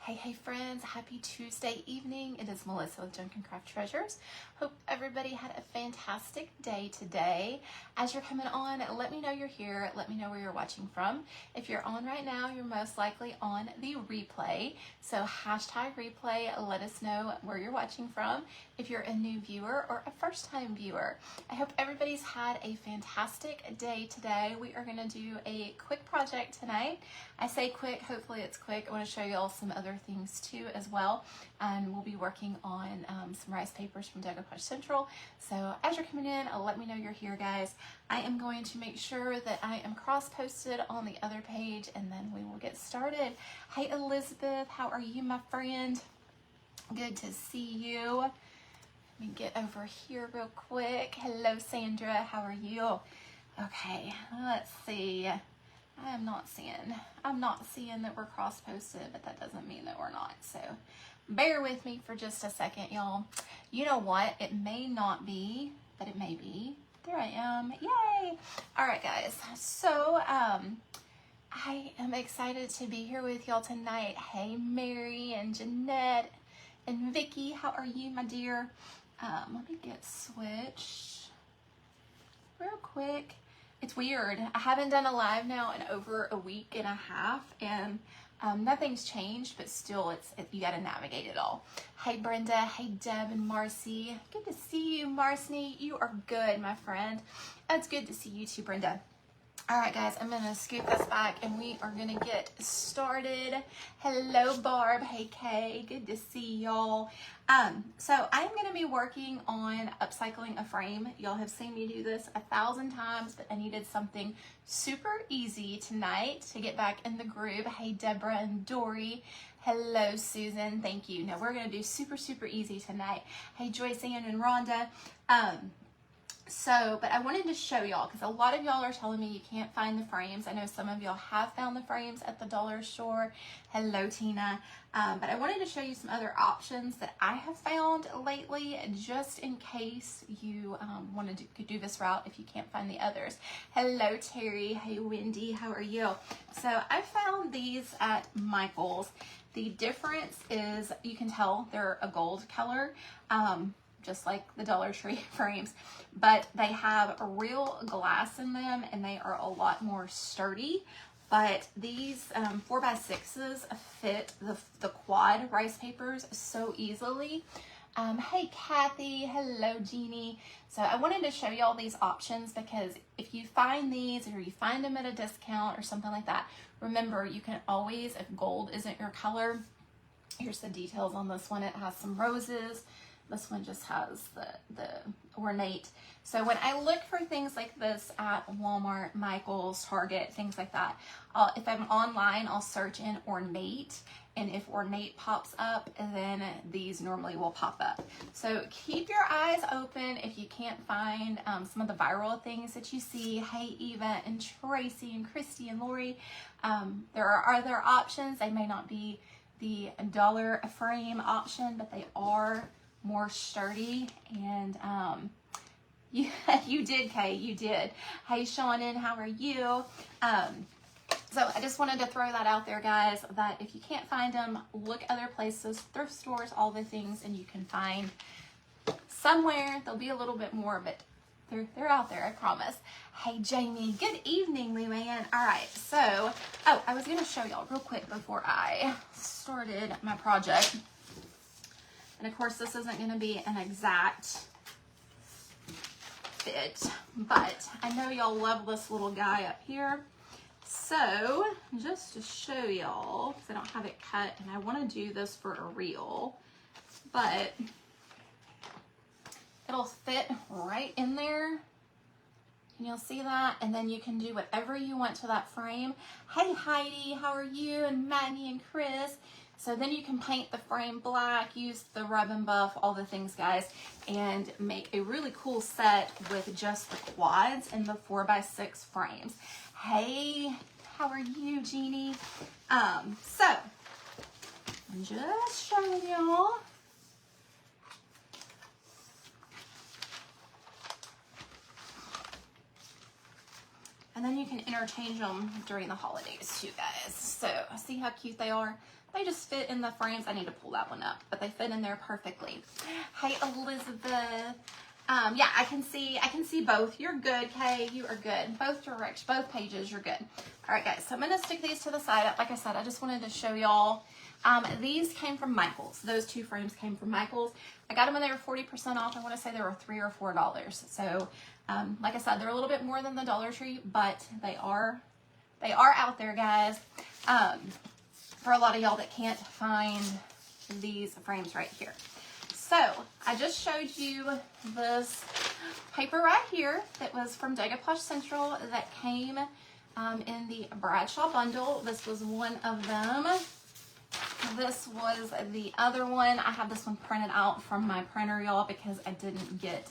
Hey friends, happy Tuesday evening. It is Melissa with Junk and Craft Treasures. Hope everybody had a fantastic day today. As you're coming on, let me know you're here. Let me know where you're watching from. If you're on right now, you're most likely on the replay. So hashtag replay, let us know where you're watching from. If you're a new viewer or a first time viewer, I hope everybody's had a fantastic day today. We are gonna do a quick project tonight. I say quick, hopefully it's quick. I wanna show you all some other things too as well, and we'll be working on some rice papers from Decoupage Central. So as you're coming in, let me know you're here, guys. I am going to make sure that I am cross-posted on the other page, and then we will get started. Hey Elizabeth, how are you, my friend? Good to see you. Let me get over here real quick. Hello Sandra, how are you? Okay, let's see. I'm not seeing that we're cross-posted, but that doesn't mean that we're not. So bear with me for just a second, y'all. You know what? It may not be, but it may be. There I am. Yay! All right, guys. So I am excited to be here with y'all tonight. Hey, Mary and Jeanette and Vicky, how are you, my dear? Let me get switched real quick. It's weird. I haven't done a live now in over a week and a half, and nothing's changed, but still, you got to navigate it all. Hey, Brenda. Hey, Deb and Marcy. Good to see you, Marcy. You are good, my friend. It's good to see you too, Brenda. All right, guys, I'm going to scoop this back, and we are going to get started. Hello, Barb. Hey, Kay. Good to see y'all. So I'm going to be working on upcycling a frame. Y'all have seen me do this 1,000 times, but I needed something super easy tonight to get back in the groove. Hey, Deborah and Dory. Hello, Susan. Thank you. Now, we're going to do super, super easy tonight. Hey, Joyce Ann and Rhonda. But I wanted to show y'all, because a lot of y'all are telling me you can't find the frames. I know some of y'all have found the frames at the dollar store. Hello, Tina. But I wanted to show you some other options that I have found lately, just in case you want to do this route if you can't find the others. Hello, Terry. Hey, Wendy. How are you? So I found these at Michael's. The difference is, you can tell they're a gold color. Just like the DollarTree frames, but they have a real glass in them, and they are a lot more sturdy. But these 4x6s fit the quad rice papers so easily. Hey Kathy, hello Jeannie. So I wanted to show you all these options, because if you find these, or you find them at a discount or something like that, remember, you can always, if gold isn't your color, here's the details on this one. It has some roses. This one just has the ornate. So when I look for things like this at Walmart, Michael's, Target, things like that, if I'm online, I'll search in ornate, and if ornate pops up, then these normally will pop up. So keep your eyes open if you can't find some of the viral things that you see. Hey, Eva and Tracy and Christy and Lori. There are other options. They may not be the dollar frame option, but they are more sturdy. And you did, Kay, you did. Hey, Shannon, how are you? So I just wanted to throw that out there, guys, that if you can't find them, look other places, thrift stores, all the things, and you can find somewhere. There'll be a little bit more, but they're out there, I promise. Hey, Jamie, good evening, Luann. All right, so, I was gonna show y'all real quick before I started my project. And of course, this isn't going to be an exact fit, but I know y'all love this little guy up here. So just to show y'all, because I don't have it cut, and I want to do this for a reel, but it'll fit right in there. Can y'all see that? And then you can do whatever you want to that frame. Hey, Heidi, how are you? And Maggie and Chris. So then you can paint the frame black, use the rub and buff, all the things, guys, and make a really cool set with just the quads and the 4x6 frames. Hey, how are you, Jeannie? So I'm just showing y'all. And then you can interchange them during the holidays too, guys. So see how cute they are? They just fit in the frames. I need to pull that one up, but they fit in there perfectly. Hey, Elizabeth. Yeah, I can see both. You're good, Kay. You are good. Both directions, both pages, you're good. All right, guys. So I'm gonna stick these to the side. Like I said, I just wanted to show y'all. These came from Michael's. Those two frames came from Michael's. I got them when they were 40% off. I want to say they were $3 or $4. So, like I said, they're a little bit more than the Dollar Tree, but they are out there, guys. For a lot of y'all that can't find these frames right here. So I just showed you this paper right here that was from Decoupage Central that came in the Bradshaw bundle. This was one of them. This was the other one. I have this one printed out from my printer, y'all, because I didn't get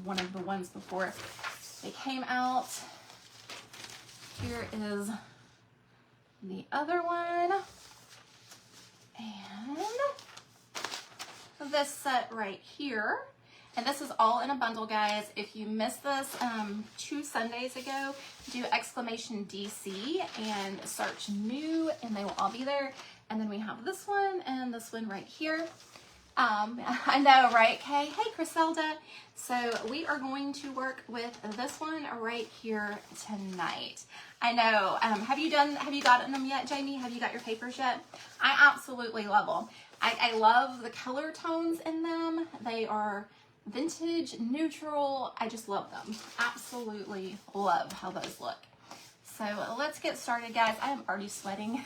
one of the ones before they came out. Here is the other one. And this set right here. And this is all in a bundle, guys. If you missed this 2 Sundays ago, do exclamation DC and search new, and they will all be there. And then we have this one and this one right here. I know, right, Kay? Hey, Griselda. So we are going to work with this one right here tonight. I know. Have you gotten them yet, Jamie? Have you got your papers yet? I absolutely love them. I love the color tones in them. They are vintage, neutral. I just love them. Absolutely love how those look. So let's get started, guys. I am already sweating.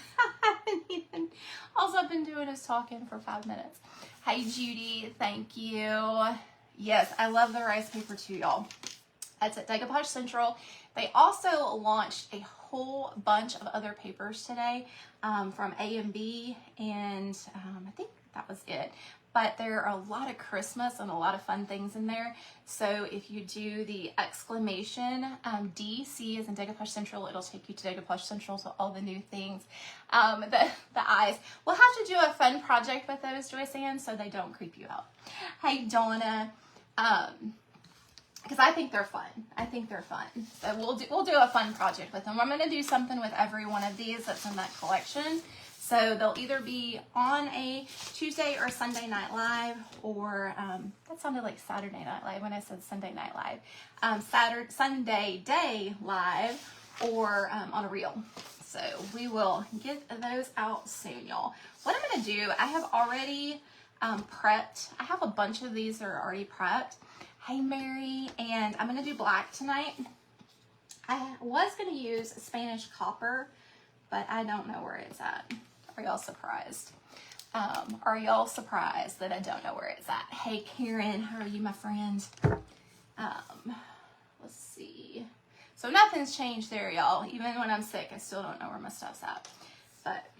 All I've been doing is talking for 5 minutes. Hey, Judy, thank you. Yes, I love the rice paper too, y'all. That's at Decoupage Central. They also launched a whole bunch of other papers today from A&B, and I think that was it. But there are a lot of Christmas and a lot of fun things in there. So if you do the exclamation DC as in Decoupage Central, it'll take you to Decoupage Central, so all the new things. The eyes. We'll have to do a fun project with those, Joyce Ann, so they don't creep you out. Hey, Donna. Because I think they're fun. I think they're fun. So we'll do a fun project with them. I'm going to do something with every one of these that's in that collection. So they'll either be on a Tuesday or Sunday Night Live, or that sounded like Saturday Night Live when I said Sunday Night Live. Sunday Day Live, or on a reel. So we will get those out soon, y'all. What I'm going to do, I have already prepped. I have a bunch of these that are already prepped. Hey, Mary, and I'm going to do black tonight. I was going to use Spanish copper, but I don't know where it's at. Are y'all surprised? Are y'all surprised that I don't know where it's at? Hey, Karen, how are you, my friend? Let's see. So nothing's changed there, y'all. Even when I'm sick, I still don't know where my stuff's at. But,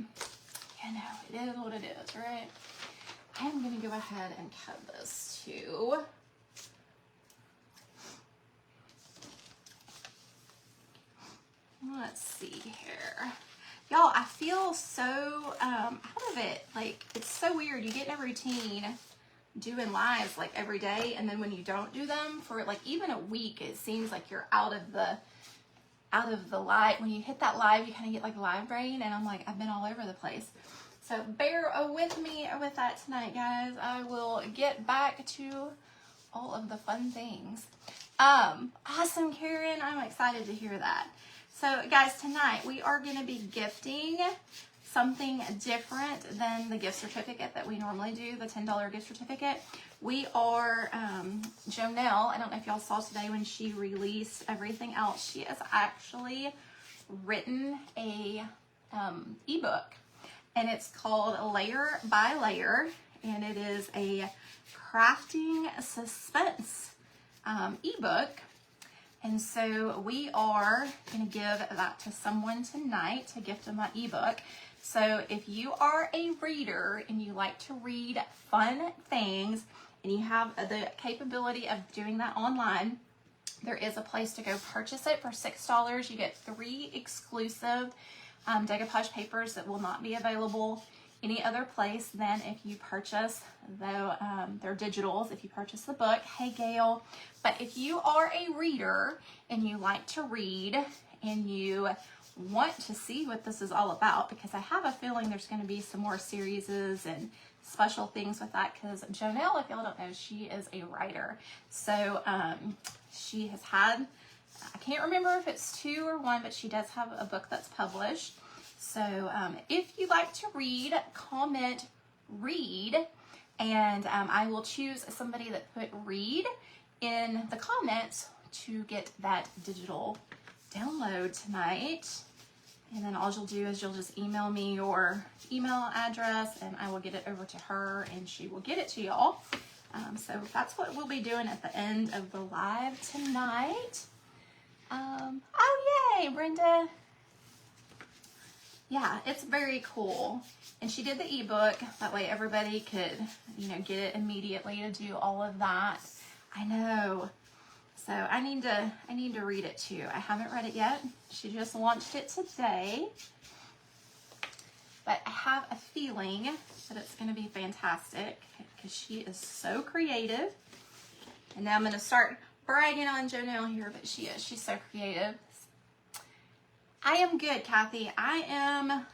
you know, it is what it is, right? I'm going to go ahead and cut this too. Let's see here. Y'all, I feel so out of it. Like, it's so weird. You get in a routine doing lives like every day, and then when you don't do them for like even a week, it seems like you're out of the live. When you hit that live, you kind of get like live brain, and I'm like, I've been all over the place. So bear with me with that tonight, guys. I will get back to all of the fun things. Awesome, Karen. I'm excited to hear that. So guys, tonight we are going to be gifting something different than the gift certificate that we normally do, the $10 gift certificate. We are, Jonelle, I don't know if y'all saw today when she released everything else, she has actually written a ebook, and it's called Layer by Layer, and it is a crafting suspense ebook. And so we are going to give that to someone tonight to gift them my ebook. So if you are a reader and you like to read fun things and you have the capability of doing that online, there is a place to go purchase it for $6. You get 3 exclusive decoupage papers that will not be available any other place than if you purchase their digitals, if you purchase the book. Hey, Gail. But if you are a reader and you like to read and you want to see what this is all about, because I have a feeling there's going to be some more series and special things with that, because Jonelle, if y'all don't know, she is a writer. So she has had, I can't remember if it's 2 or 1, but she does have a book that's published. So if you like to read, comment read, and I will choose somebody that put read in the comments to get that digital download tonight. And then all you'll do is you'll just email me your email address, and I will get it over to her, and she will get it to y'all. So that's what we'll be doing at the end of the live tonight. Oh, yay, Brenda. Yeah, it's very cool. And she did the ebook. That way everybody could, you know, get it immediately to do all of that. I know. So I need to read it too. I haven't read it yet. She just launched it today. But I have a feeling that it's going to be fantastic, because she is so creative. And now I'm going to start bragging on Jonelle here, but she's so creative. I am good, Kathy. I am,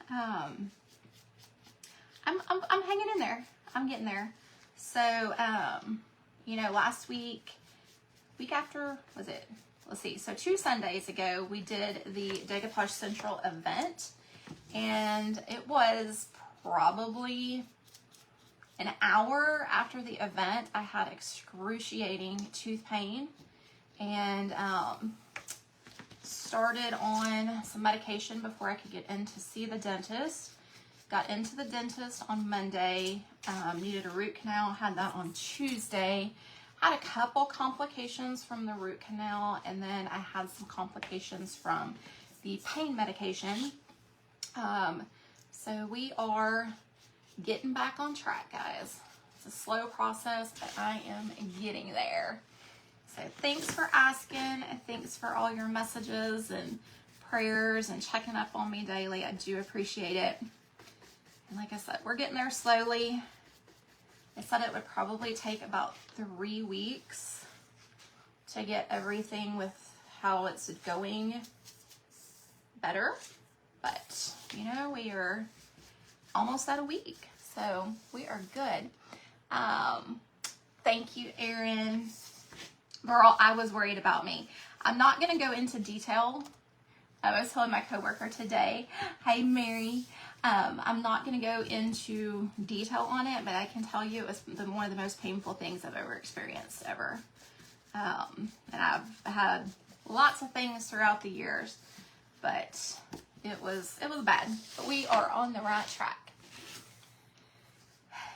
I'm hanging in there. I'm getting there. So, you know, last week after, was it? Let's see. So 2 Sundays ago, we did the Decoupage Central event, and it was probably an hour after the event. I had excruciating tooth pain, and started on some medication before I could get in to see the dentist. Got into the dentist on Monday, needed a root canal, had that on Tuesday. Had a couple complications from the root canal, and then I had some complications from the pain medication. So we are getting back on track, guys. It's a slow process, but I am getting there. So thanks for asking, and thanks for all your messages and prayers and checking up on me daily. I do appreciate it. And like I said, we're getting there slowly. I said it would probably take about 3 weeks to get everything with how it's going better. But, you know, we are almost at a week, so we are good. Thank you, Erin. Girl, I was worried about me. I'm not going to go into detail. I was telling my coworker today, hey, Mary, I'm not going to go into detail on it, but I can tell you it was one of the most painful things I've ever experienced ever. And I've had lots of things throughout the years, but it was bad. But we are on the right track.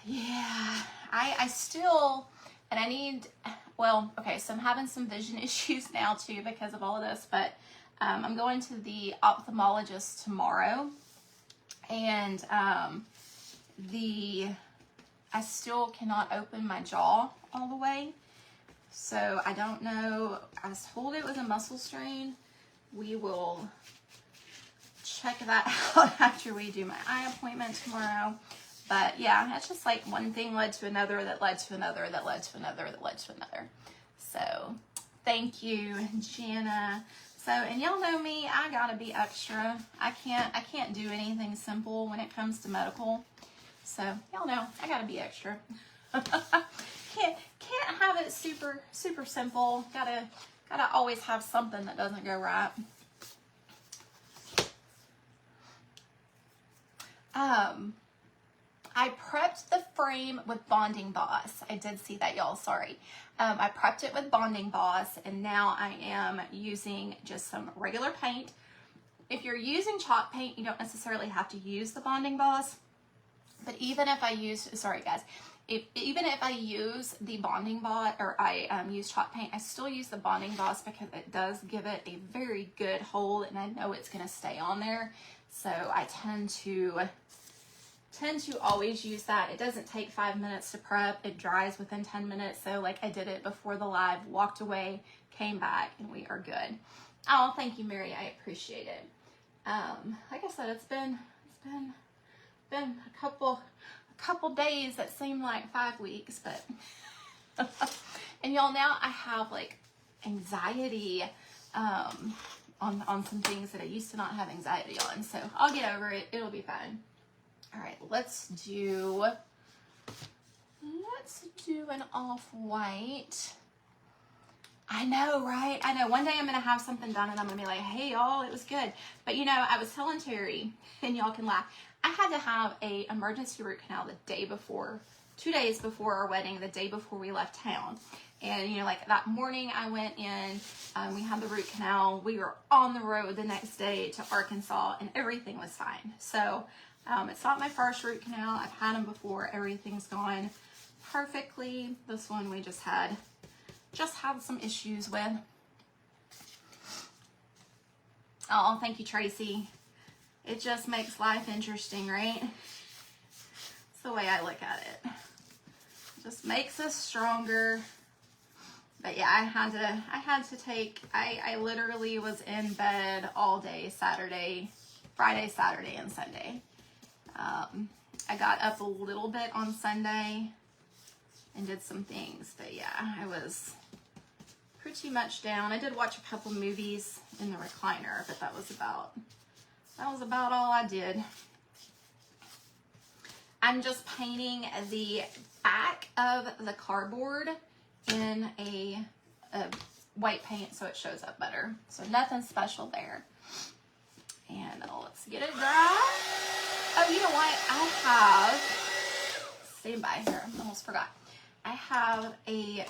Yeah, I still, and I need, well, okay, so I'm having some vision issues now too because of all of this, but I'm going to the ophthalmologist tomorrow, and I still cannot open my jaw all the way, so I don't know. I was told it was a muscle strain. We will check that out after we do my eye appointment tomorrow. But yeah, it's just like one thing led to another, that led to another, that led to another, that led to another. So thank you, Jana. So, and y'all know me, I gotta be extra. I can't do anything simple when it comes to medical. So y'all know I gotta be extra. can't have it super simple. Gotta always have something that doesn't go right. I prepped the frame with Bonding Boss. I did see that, y'all, sorry. I prepped it with Bonding Boss, and now I am using just some regular paint. If you're using chalk paint, you don't necessarily have to use the Bonding Boss. But even if I use, sorry guys, even if I use the Bonding Boss, or I use chalk paint, I still use the Bonding Boss because it does give it a very good hold, and I know it's going to stay on there. So I tend to always use that. It doesn't take 5 minutes to prep. It dries within 10 minutes. So like I did it before the live, walked away, came back, and we are good. Oh, thank you, Mary. I appreciate it. Like I said, it's been a couple days that seem like 5 weeks, but and y'all, now I have like anxiety on some things that I used to not have anxiety on. So I'll get over it. It'll be fine. All right, let's do an off-white. I know, right? I know. One day I'm going to have something done and I'm going to be like, hey, y'all, it was good. But, you know, I was telling Terry, and y'all can laugh, I had to have a emergency root canal the day before, 2 days before our wedding, the day before we left town. And, you know, like that morning I went in, we had the root canal. We were on the road the next day to Arkansas and everything was fine. So it's not my first root canal. I've had them before. Everything's gone perfectly. This one we just had some issues with. Oh, thank you, Tracy. It just makes life interesting, right? That's the way I look at it. It just makes us stronger. But yeah, I literally was in bed all day Friday, Saturday, and Sunday. I got up a little bit on Sunday and did some things, but yeah, I was pretty much down. I did watch a couple movies in the recliner, but that was about all I did. I'm just painting the back of the cardboard in a white paint so it shows up better. So nothing special there. And let's get it dry. Oh, you know what? Stand by here, I almost forgot. I have a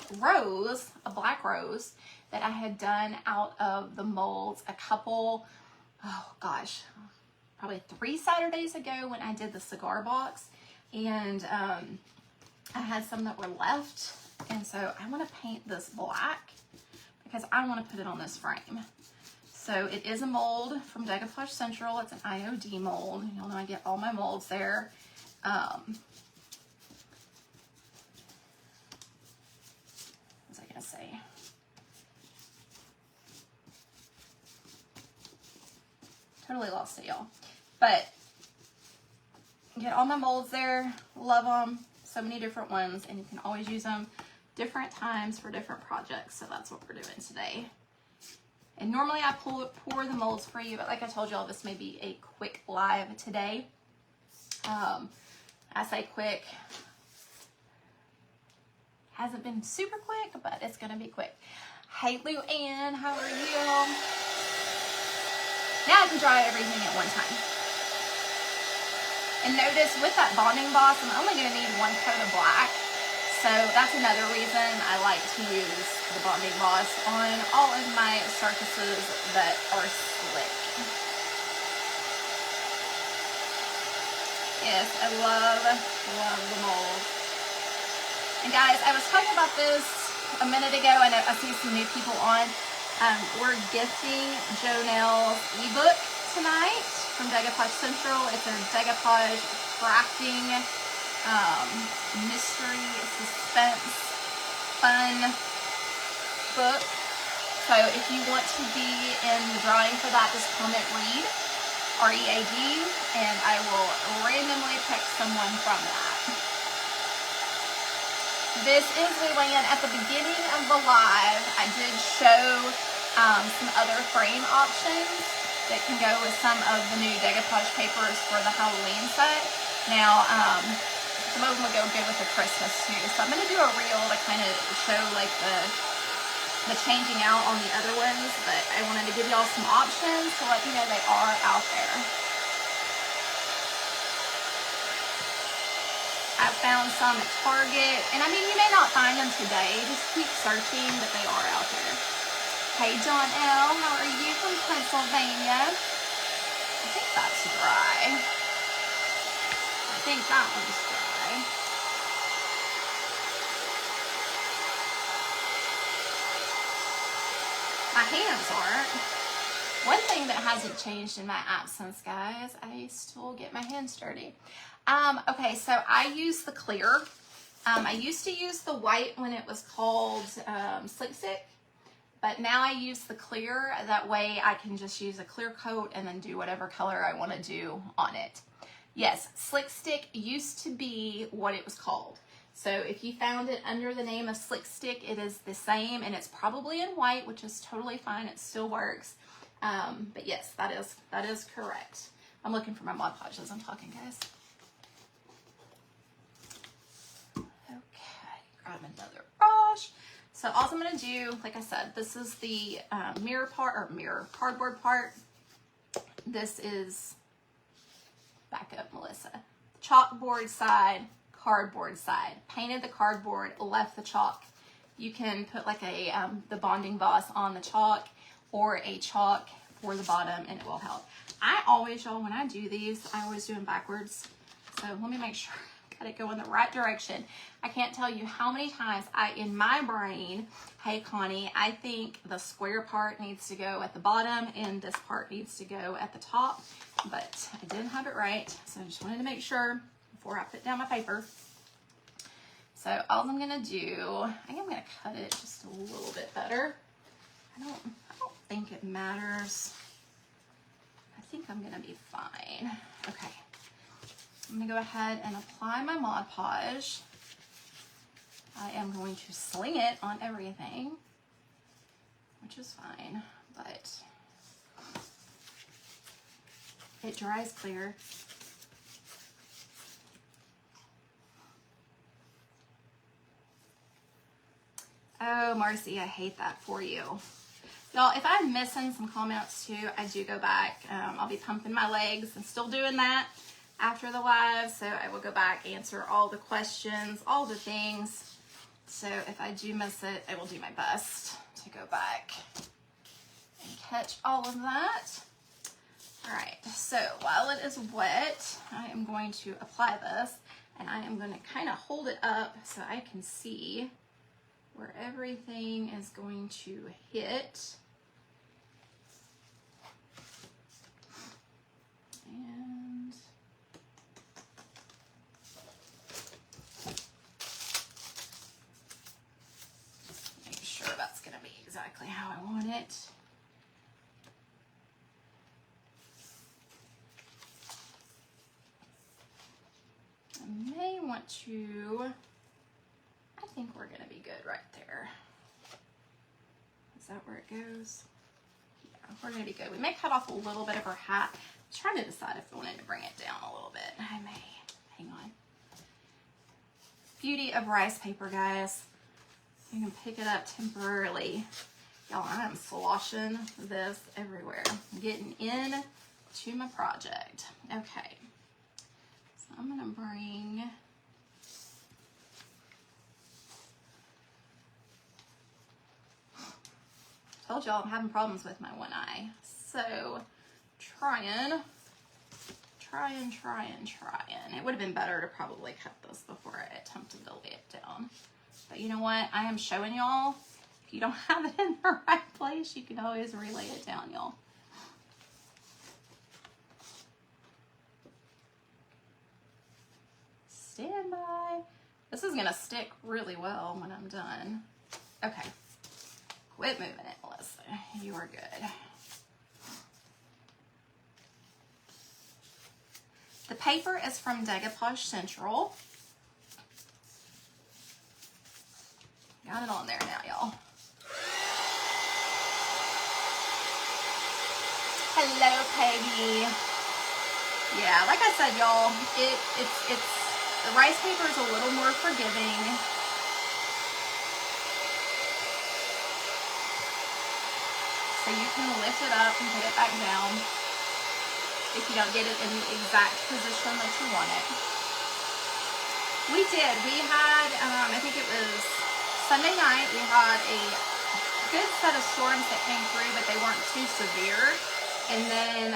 black rose that I had done out of the molds probably 3 Saturdays ago when I did the cigar box. And I had some that were left. And so I want to paint this black because I want to put it on this frame. So it is a mold from Decoupage Central. It's an IOD mold. Y'all know I get all my molds there. What was I going to say? Totally lost it, y'all. But get all my molds there. Love them. So many different ones. And you can always use them different times for different projects. So that's what we're doing today. And normally I pour the molds for you, but like I told y'all, this may be a quick live today. I say quick. Hasn't been super quick, but it's gonna be quick. Hey Lou-Ann, how are you? Now I can dry everything at one time. And notice with that bonding boss, I'm only gonna need 1 coat of black. So that's another reason I like to use the bonding boss on all of my surfaces that are slick. Yes, I love the mold. And guys, I was talking about this a minute ago, and I see some new people on. We're gifting Jonelle's ebook tonight from Decoupage Central. It's a decoupage crafting mystery, suspense, fun book. So if you want to be in the drawing for that, just comment READ, R-E-A-D, and I will randomly pick someone from that. This is Lou-Ann. At the beginning of the live, I did show some other frame options that can go with some of the new decoupage papers for the Halloween set. Now, some of them will go good with the Christmas too. So I'm going to do a reel to kind of show like the changing out on the other ones, but I wanted to give y'all some options to let you know they are out there. I found some at Target, and I mean, you may not find them today. Just keep searching, but they are out there. Hey, John L., how are you from Pennsylvania? I think that's dry. I think that one's dry. My hands aren't. One thing that hasn't changed in my absence, guys, I still get my hands dirty. Okay, so I use the clear. I used to use the white when it was called Slick Stick, but now I use the clear. That way I can just use a clear coat and then do whatever color I want to do on it. Yes, Slick Stick used to be what it was called. So if you found it under the name of Slick Stick, it is the same, and it's probably in white, which is totally fine. It still works. But yes, that is correct. I'm looking for my Mod Podge as I'm talking, guys. Okay, grab another brush. So all I'm gonna do, like I said, this is the cardboard part. This is, back up, Melissa. Chalkboard side, cardboard side. Painted the cardboard, left the chalk. You can put like a the bonding boss on the chalk or a chalk for the bottom, and it will help. I always, y'all, when I do these, I always do them backwards. So let me make sure I got it going the right direction. I can't tell you how many times in my brain, hey Connie, I think the square part needs to go at the bottom and this part needs to go at the top, but I didn't have it right. So I just wanted to make sure before I put down my paper. So all I'm gonna do, I am gonna cut it just a little bit better. I don't think it matters. I think I'm gonna be fine. Okay, I'm gonna go ahead and apply my Mod Podge. I am going to sling it on everything, which is fine, but it dries clear. Oh, Marcy, I hate that for you. Y'all, if I'm missing some comments too, I do go back. I'll be pumping my legs and still doing that after the live. So I will go back, answer all the questions, all the things. So if I do miss it, I will do my best to go back and catch all of that. All right, so while it is wet, I am going to apply this, and I am going to kind of hold it up so I can see where everything is going to hit. And make sure that's going to be exactly how I want it. I may want to, I think we're going to be good right there. Is that where it goes? Yeah, we're going to be good. We may cut off a little bit of her hat. I was trying to decide if I wanted to bring it down a little bit. I may. Hang on. Beauty of rice paper, guys. You can pick it up temporarily. Y'all, I am sloshing this everywhere. I'm getting in to my project. Okay. So I'm going to bring... Told y'all I'm having problems with my one eye. So trying. It would have been better to probably cut this before I attempted to lay it down. But you know what? I am showing y'all. If you don't have it in the right place, you can always relay it down, y'all. Stand by. This is gonna stick really well when I'm done. Okay. Quit moving it, Melissa. You are good. The paper is from Decoupage Central. Got it on there now, y'all. Hello, Peggy. Yeah, like I said, y'all, it's the rice paper is a little more forgiving. So you can lift it up and put it back down if you don't get it in the exact position that you want it. We did. We had, I think it was Sunday night, we had a good set of storms that came through, but they weren't too severe. And then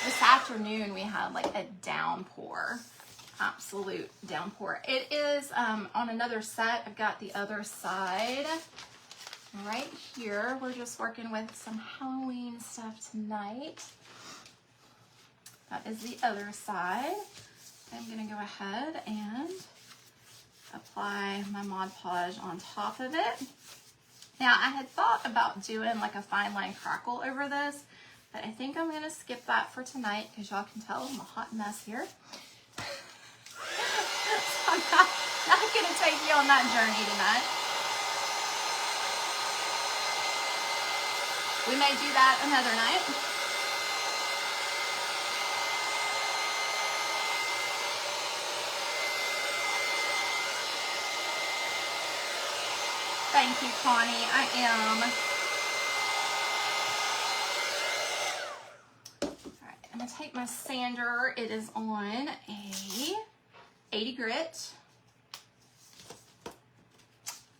this afternoon, we had like a downpour, absolute downpour. It is on another set. I've got the other side. Right here, we're just working with some Halloween stuff tonight. That is the other side. I'm going to go ahead and apply my Mod Podge on top of it. Now, I had thought about doing like a fine line crackle over this, but I think I'm going to skip that for tonight because y'all can tell I'm a hot mess here. So I'm not going to take you on that journey tonight. We may do that another night. Thank you, Connie. I am. All right, I'm gonna take my sander. It is on a 80 grit.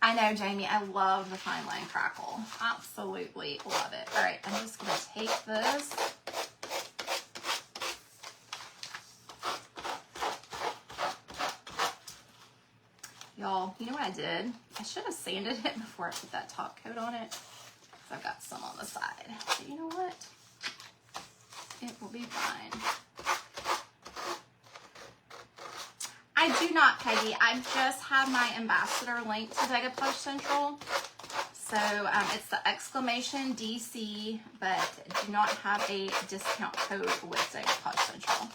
I know, Jamie, I love the fine line crackle. Absolutely love it. All right, I'm just gonna take this. Y'all, you know what I did? I should have sanded it before I put that top coat on it. So I've got some on the side. But you know what? It will be fine. I do not, Peggy. I just have my ambassador link to Decoupage Central. So it's the exclamation DC, but do not have a discount code with Decoupage Central.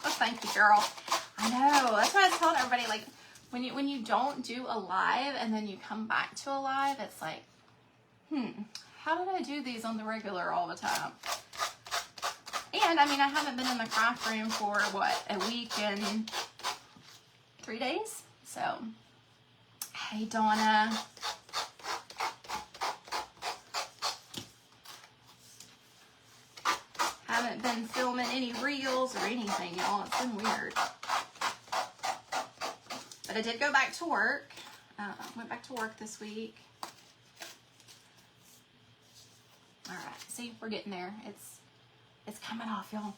Thank you, girl. I know. That's why I was telling everybody, like, when you don't do a live and then you come back to a live, it's like, how did I do these on the regular all the time? And I mean, I haven't been in the craft room for what, a week and 3 days. So, hey, Donna. Haven't been filming any reels or anything, y'all. It's been weird. But I did go back to work. Went back to work this week. All right, see, we're getting there. It's coming off, y'all.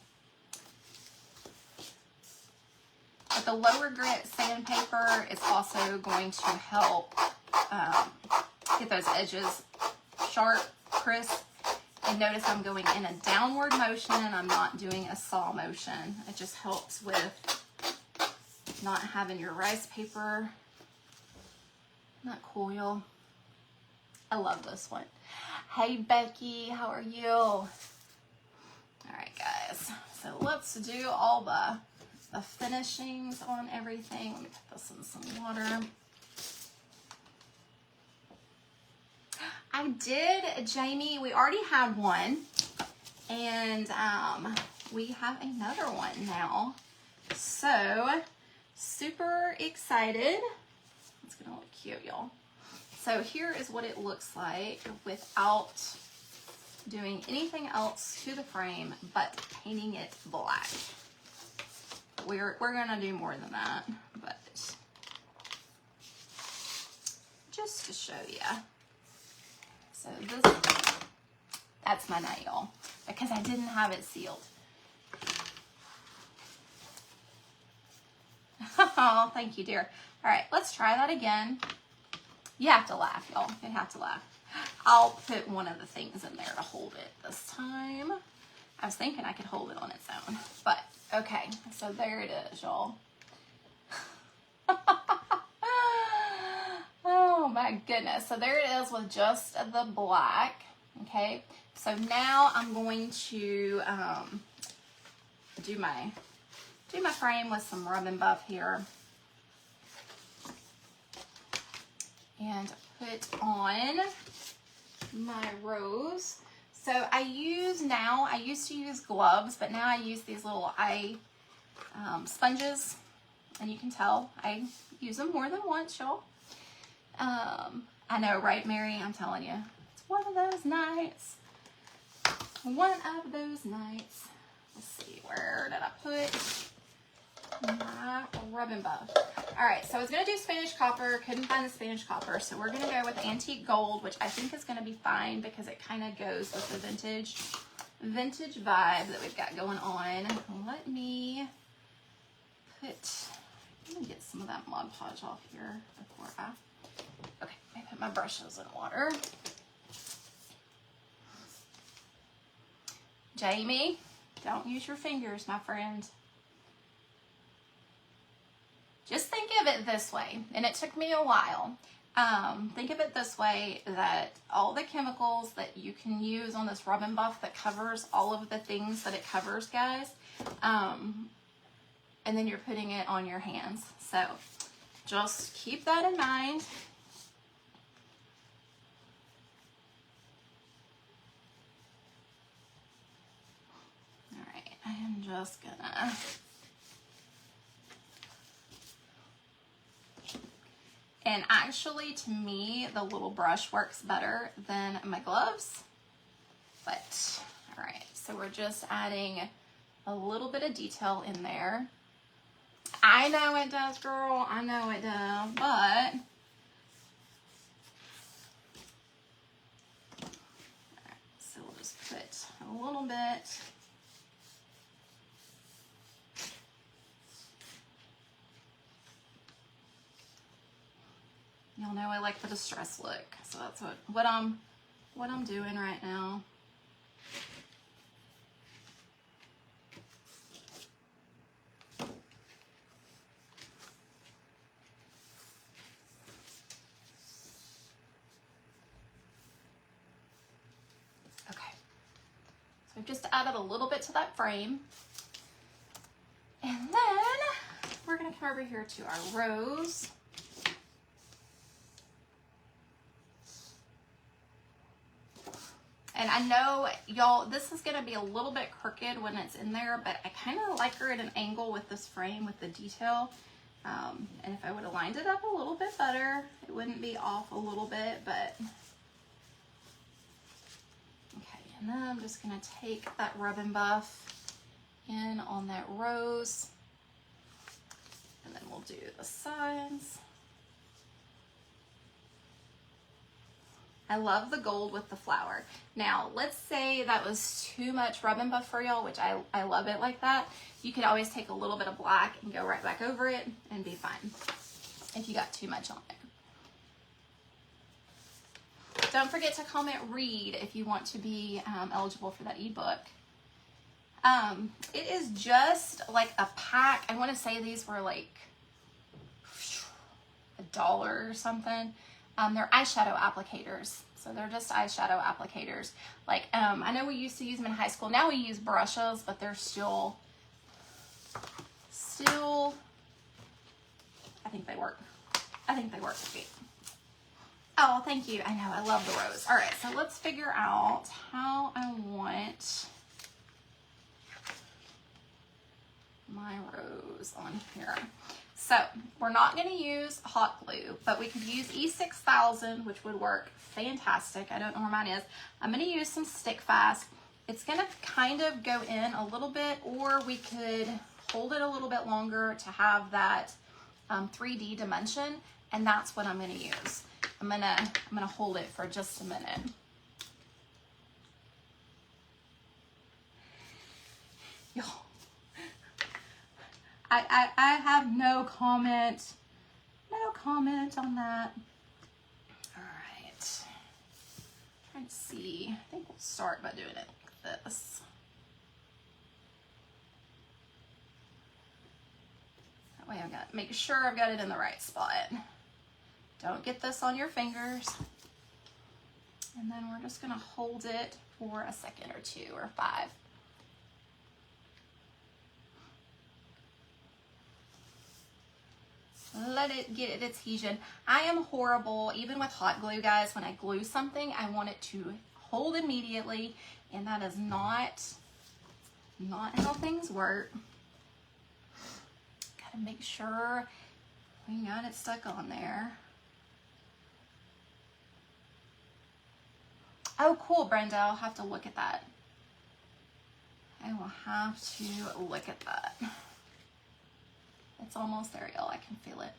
But the lower grit sandpaper is also going to help get those edges sharp, crisp. And notice I'm going in a downward motion and I'm not doing a saw motion. It just helps with not having your rice paper. Not cool, y'all. I love this one. Hey, Becky, how are you? All right, guys. So let's do all the finishings on everything. Let me put this in some water. I did, Jamie, we already had one, and we have another one now. So, super excited. It's gonna look cute, y'all. So here is what it looks like without doing anything else to the frame but painting it black. We're gonna do more than that, but just to show you. So that's my nail because I didn't have it sealed. Oh, thank you, dear. All right, let's try that again. You have to laugh, y'all. You have to laugh. I'll put one of the things in there to hold it this time. I was thinking I could hold it on its own, but okay. So there it is, y'all. Oh my goodness. So there it is with just the black. Okay. So now I'm going to do my frame with some rub and buff here. And put on my rose. So I used to use gloves, but now I use these little eye sponges. And you can tell I use them more than once, y'all. I know, right, Mary? I'm telling you. It's one of those nights. One of those nights. Let's see, where did I put my rub and buff? All right, so I was going to do Spanish copper. Couldn't find the Spanish copper, so we're going to go with antique gold, which I think is going to be fine because it kind of goes with the vintage vibe that we've got going on. Let me get some of that Mod Podge off here before I... Okay, I put my brushes in water. Jamie, don't use your fingers, my friend. Just think of it this way, and it took me a while. Think of it this way, that all the chemicals that you can use on this rub and buff that covers all of the things that it covers, guys, and then you're putting it on your hands. So just keep that in mind. All right, I am just gonna and actually, to me, the little brush works better than my gloves. But, all right, so we're just adding a little bit of detail in there. I know it does, girl. I know it does, but all right, so we'll just put a little bit. Y'all know I like the distress look, so that's what I'm doing right now. Okay, so I've just added a little bit to that frame, and then we're gonna come over here to our rose. And I know, y'all, this is going to be a little bit crooked when it's in there, but I kind of like her at an angle with this frame, with the detail. And if I would have lined it up a little bit better, it wouldn't be off a little bit, but... Okay, and then I'm just going to take that Rub and Buff in on that rose. And then we'll do the sides. I love the gold with the flower. Now, let's say that was too much Rub and Buff for y'all, which I love it like that. You could always take a little bit of black and go right back over it and be fine if you got too much on there. Don't forget to comment read if you want to be eligible for that ebook. It is just like a pack. I want to say these were like $1 or something. They're eyeshadow applicators. So they're just eyeshadow applicators. Like, I know we used to use them in high school. Now we use brushes, but they're still, I think they work. I think they work great. Oh, thank you. I know, I love the rose. All right, so let's figure out how I want my rose on here. So we're not going to use hot glue, but we could use E6000, which would work fantastic. I don't know where mine is. I'm going to use some Stick Fast. It's going to kind of go in a little bit, or we could hold it a little bit longer to have that 3D dimension, and that's what I'm going to use. I'm gonna hold it for just a minute. Y'all, I have no comment on that. All right, trying to see. I think we'll start by doing it like this. That way I've got, make sure I've got it in the right spot. Don't get this on your fingers. And then we're just gonna hold it for a second or 2 or 5. Let it get its adhesion. I am horrible, even with hot glue, guys. When I glue something, I want it to hold immediately, and that is not how things work. Gotta make sure we got it stuck on there. Oh, cool, Brenda. I'll have to look at that. I will have to look at that. It's almost there, y'all. I can feel it.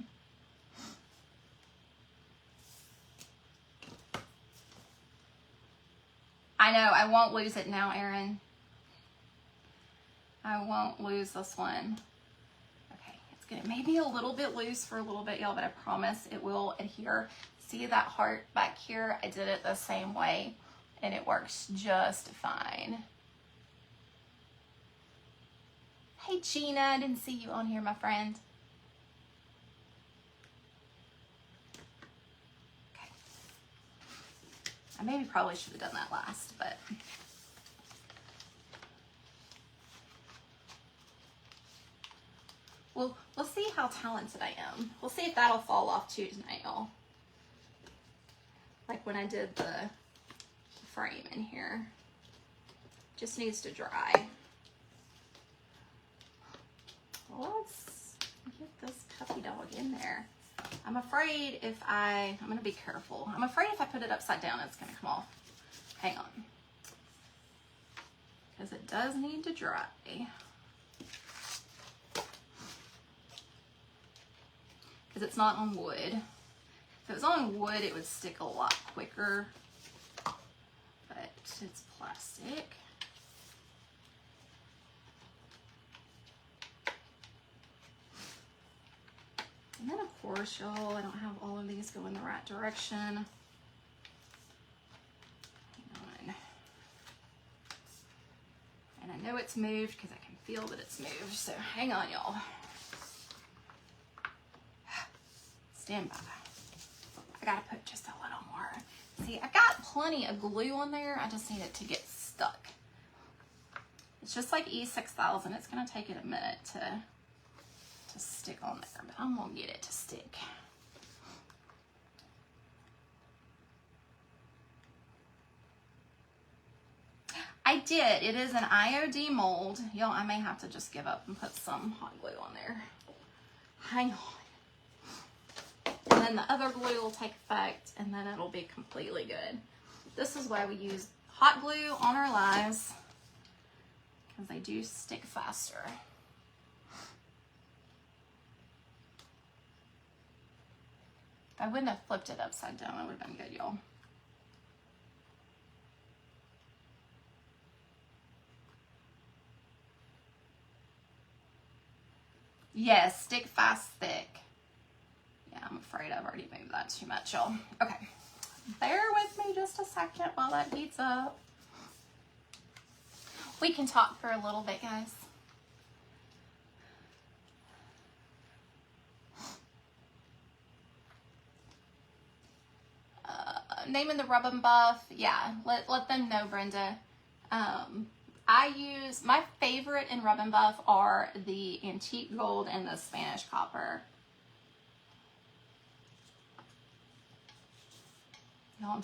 I know. I won't lose it now, Erin. I won't lose this one. Okay. It's going to maybe a little bit loose for a little bit, y'all, but I promise it will adhere. See that heart back here? I did it the same way, and it works just fine. Hey, Gina, I didn't see you on here, my friend. Okay. I maybe probably should have done that last, but. We'll see how talented I am. We'll see if that'll fall off too tonight, y'all. Like when I did the frame in here. Just needs to dry. Let's get this puppy dog in there. I'm afraid if I'm going to be careful. I'm afraid if I put it upside down, it's going to come off. Hang on. Because it does need to dry. Because it's not on wood. If it was on wood, it would stick a lot quicker. But it's plastic. And then, of course, y'all, I don't have all of these going the right direction. Hang on. And I know it's moved because I can feel that it's moved. So hang on, y'all. Stand by. I gotta put just a little more. See, I got plenty of glue on there. I just need it to get stuck. It's just like E6000. It's gonna take it a minute to stick on there, but I'm gonna get it to stick. I did. It is an IOD mold. Y'all, I may have to just give up and put some hot glue on there. Hang on. And then the other glue will take effect, and then it'll be completely good. This is why we use hot glue on our lives, because they do stick faster. If I wouldn't have flipped it upside down, it would have been good, y'all. Yes, stick fast, thick. Yeah, I'm afraid I've already moved that too much, y'all. Okay, bear with me just a second while that heats up. We can talk for a little bit, guys. Naming the Rub and Buff, yeah, let them know, Brenda. My favorite in Rub and Buff are the antique gold and the Spanish copper. Y'all, I'm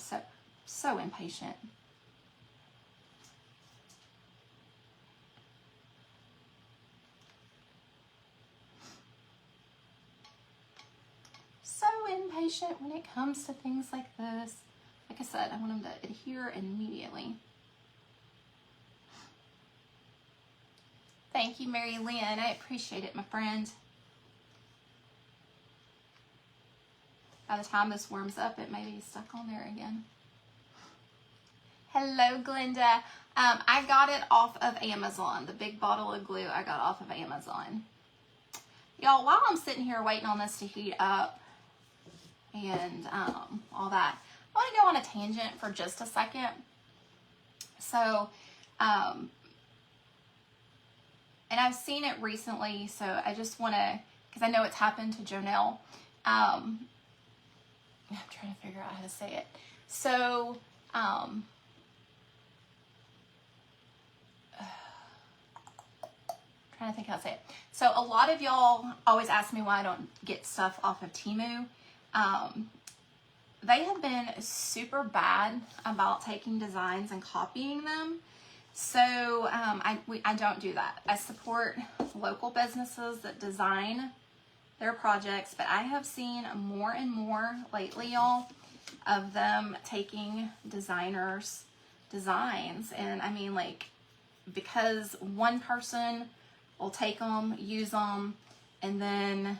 so impatient. So impatient when it comes to things like this. Like I said, I want them to adhere immediately. Thank you, Mary Lynn. I appreciate it, my friend. By the time this warms up, it may be stuck on there again. Hello, Glenda. I got it off of Amazon. The big bottle of glue I got off of Amazon. Y'all, while I'm sitting here waiting on this to heat up and all that, I want to go on a tangent for just a second. So, and I've seen it recently, so I just want to, because I know it's happened to Jonelle. I'm trying to figure out how to say it. So, trying to think how to say it. So a lot of y'all always ask me why I don't get stuff off of Temu. They have been super bad about taking designs and copying them. So I don't do that. I support local businesses that design their projects, but I have seen more and more lately, y'all, of them taking designers' designs. And I mean, like, because one person will take them, use them, and then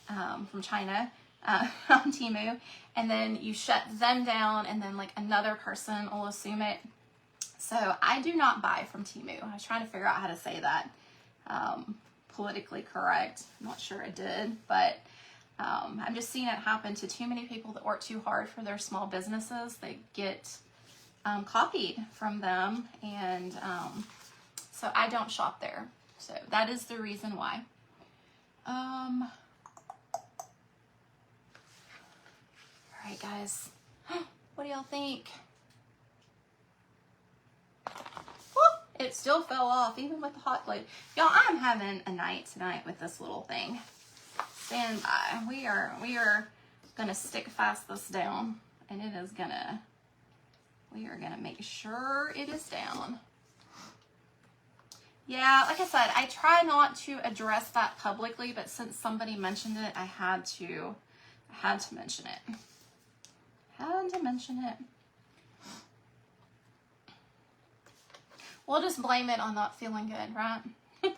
from China on Temu, and then you shut them down, and then like another person will assume it. So I do not buy from Temu. I was trying to figure out how to say that politically correct. I'm not sure I did, but I'm just seeing it happen to too many people that work too hard for their small businesses. They get copied from them, and so I don't shop there. So that is the reason why. All right, guys. What do y'all think? Whoop, it still fell off, even with the hot glue. Y'all, I'm having a night tonight with this little thing. stand by. We are gonna stick fast this down, and it is gonna, we are gonna make sure it is down. Yeah, like I said, I try not to address that publicly, but since somebody mentioned it, I had to mention it. Had to mention it. We'll just blame it on not feeling good, right? All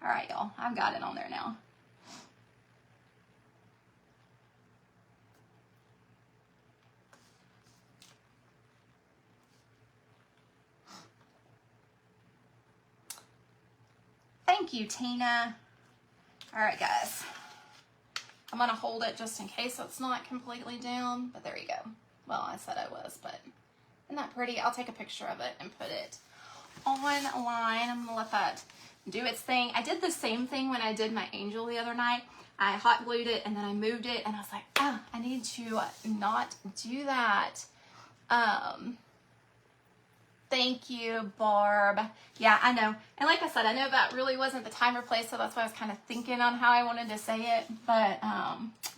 right, y'all. I've got it on there now. Thank you, Tina. All right, guys. I'm going to hold it just in case it's not completely down, but there you go. Well, I said I was, but isn't that pretty? I'll take a picture of it and put it online. I'm going to let that do its thing. I did the same thing when I did my angel the other night. I hot glued it and then I moved it, and I was like, oh, I need to not do that. Thank you, Barb. Yeah, I know. And like I said, I know that really wasn't the time or place, so that's why I was kind of thinking on how I wanted to say it. But,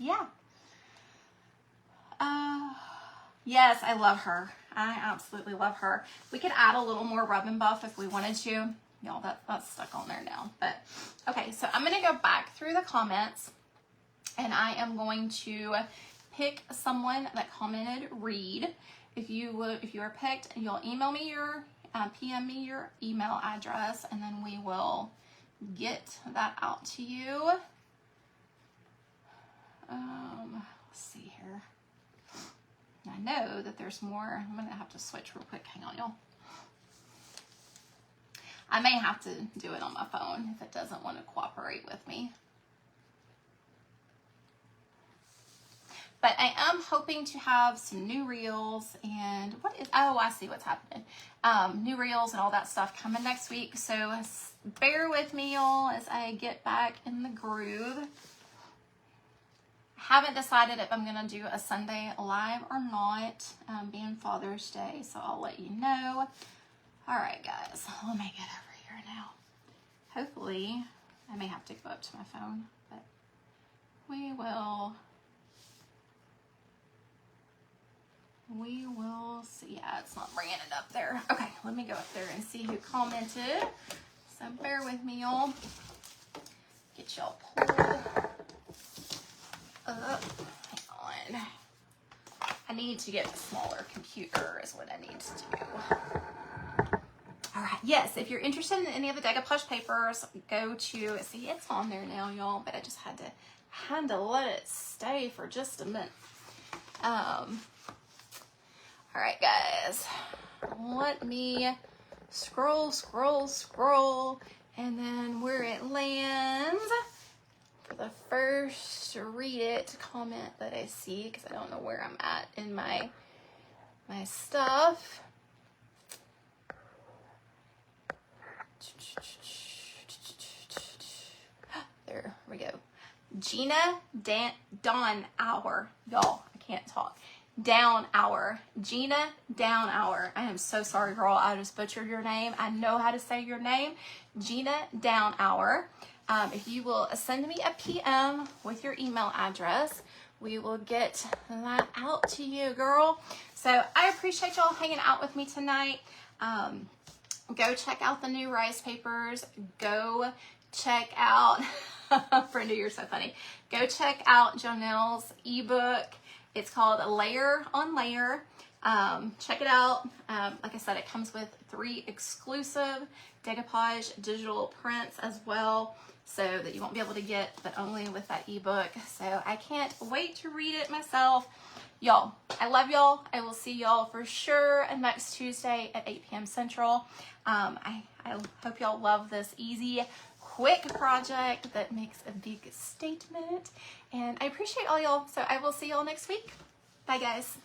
yeah. Yes, I love her. I absolutely love her. We could add a little more rub and buff if we wanted to. Y'all, that's stuck on there now. But, okay, so I'm going to go back through the comments, and I am going to pick someone that commented read. If you are picked, you'll email me your, PM me your email address, and then we will get that out to you. Let's see here. I know that there's more. I'm going to have to switch real quick. Hang on, y'all. I may have to do it on my phone if it doesn't want to cooperate with me. But I am hoping to have some new reels and oh, I see what's happening. New reels and all that stuff coming next week. So bear with me, y'all, as I get back in the groove. Haven't decided if I'm going to do a Sunday live or not, being Father's Day. So I'll let you know. All right, guys, let me get over here now. Hopefully, I may have to go up to my phone, but we will see. Yeah, it's not bringing it up there. Okay, let me go up there and see who commented. So bear with me, y'all. Get y'all pulled up. Hang on. I need to get a smaller computer is what I need to do. All right, yes, if you're interested in any of the decoupage papers, go to, see, it's on there now, y'all, but I just had to let it stay for just a minute. All right, guys, let me scroll, and then where it lands for the first read it comment that I see, because I don't know where I'm at in my stuff. There we go. Gina Dawn Hour. Y'all, I can't talk. Down Hour. Gina Down Hour. I am so sorry, girl. I just butchered your name. I know how to say your name. Gina Down Hour. If you will send me a PM with your email address, we will get that out to you, girl. So I appreciate y'all hanging out with me tonight. Go check out the new rice papers. Go check out, Brenda, you're so funny. Go check out Jonelle's ebook. It's called Layer on Layer. Check it out. Like I said, it comes with 3 exclusive decoupage digital prints as well, so that you won't be able to get, but only with that ebook. So I can't wait to read it myself. Y'all, I love y'all. I will see y'all for sure next Tuesday at 8 p.m. Central. I hope y'all love this easy, quick project that makes a big statement. And I appreciate all y'all. So I will see y'all next week. Bye, guys.